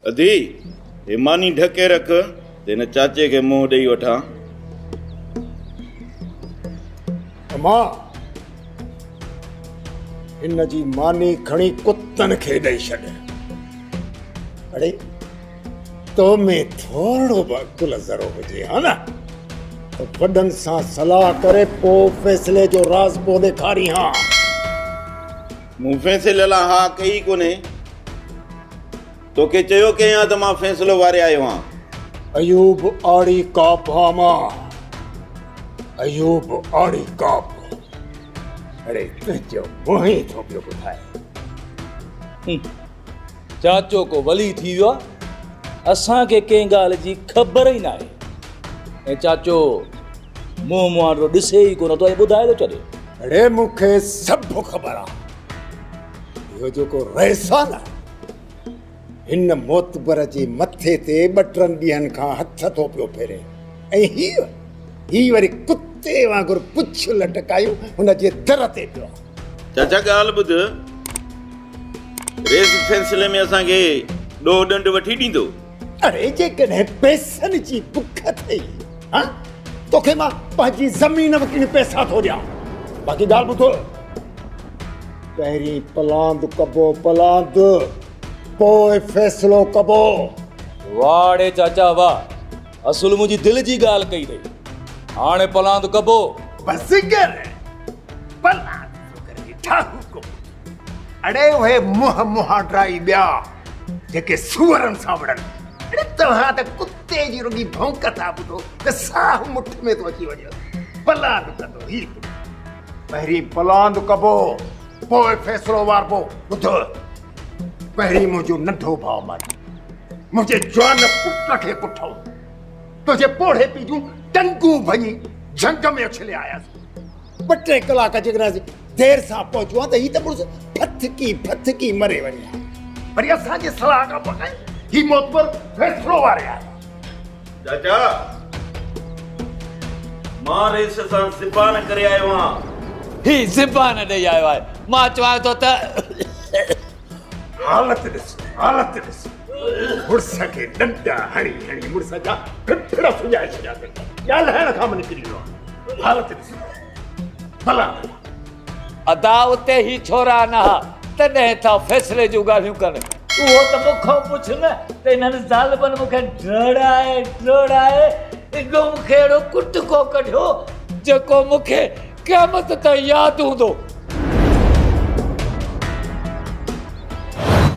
अधी हे मानी ढके रख तेन चाचे के मुंह ॾेई वठां। अम्मा इन जी मानी खणी कुत्तन खे ॾेई छॾ। अड़े तो में थोड़ो अकुल ज़रो हुजे हा न तो वॾनि सां सलाह करे पोइ फ़ैसिले जो राज़ पोइ ॾेखारी। हा मूं फ़ैसिले लाइ हा कई कोन्हे, तोखे चयो कयां त मां फ़ैसिलो वारे आयो आहियां। अयूब आड़ी काप हा मां, अयूब आड़ी काप। अरे तुंहिंजो मुंह ई थो पियो ॿुधाए। चाचो को वली थी वियो आहे, असांखे कंहिं ॻाल्हि जी ख़बर ई न आहे। ऐं चाचो मुंहुं मुहारो ॾिसे ई कोन थो ऐं ॿुधाए थो छॾे। अरे मूंखे सभु ख़बर आहे। इहो जेको रहिसा न हिन मोतबर जे मथे ते 2-3 ॾींहंनि खां हथ थो पियो फेरे ऐं ही वरी कुत्ते वांगुरु पुछ लटकायूं हुन जे दर ते पियो। चाचा ॻाल्हि ॿुध, रेस फ़ैसिले में असांखे ॾोह ॾंड वठी ॾींदो। अरे जेकॾहिं पैसनि जी बुख अथई हा तोखे मां पंहिंजी ज़मीन वकिणी पैसा थो ॾियां। बाक़ी ॻाल्हि ॿुधो, पहिरीं पलांद कबो पलांद, पोइ फ़ैसिलो कबो। वाह रे चाचा वाह, असुल मुंहिंजी दिलि जी ॻाल्हि कई अथई। हाणे पलांद कबो। बसि कर पलांद थो करे ठाहू को। अड़े उहे मुहांडराई ॿिया जेके सूअरनि सां विढ़नि। अड़े तव्हां त कुत्ते जी रुॻी भौंक था ॿुधो त साह मुठ में थो अची वञे। पलांद कंदो ही पहिरीं पलांद कबो पोइ फ़ैसिलो वारबो। ॿुधो, पहिरीं मुंहिंजो नंढो भाउ मारी, मुंहिंजे जवान पुट खे पुठो तुंहिंजे पोड़े पी जूं टंगूं भञी झंग में उछले आयासीं। 2-3 कलाक जेकॾहिं देर सां पहुचूं हा त ही त मुड़ुसि फथकी मरे वञे हा। वरी असांजी सलाह खां पोइ ही मोतबर फ़ैसिलो वारे आहे। चाचा मां रेस सां सिपा न करे आयो आहियां। ही सिपा न ॾेई आयो आहे। मां चवां थो त हालत ॾिस मुड़ुस खे डंडा हणी मुड़ुस जा फिफिड़ा सुञाए छॾिया अथई। ॻाल्हाइण खां बि निकिरी वियो आहे। हालत ॾिस भला अदा उते ही छोरा न तॾहिं था फ़ैसिले जूं ॻाल्हियूं कनि। उहो त मूंखां पुछ न त इन्हनि ज़ालिमनि मूंखे ड्रोड़ाए एॾो मूंखे अहिड़ो कुट को कढियो जेको मूंखे क़यामत ताईं यादि हूंदो।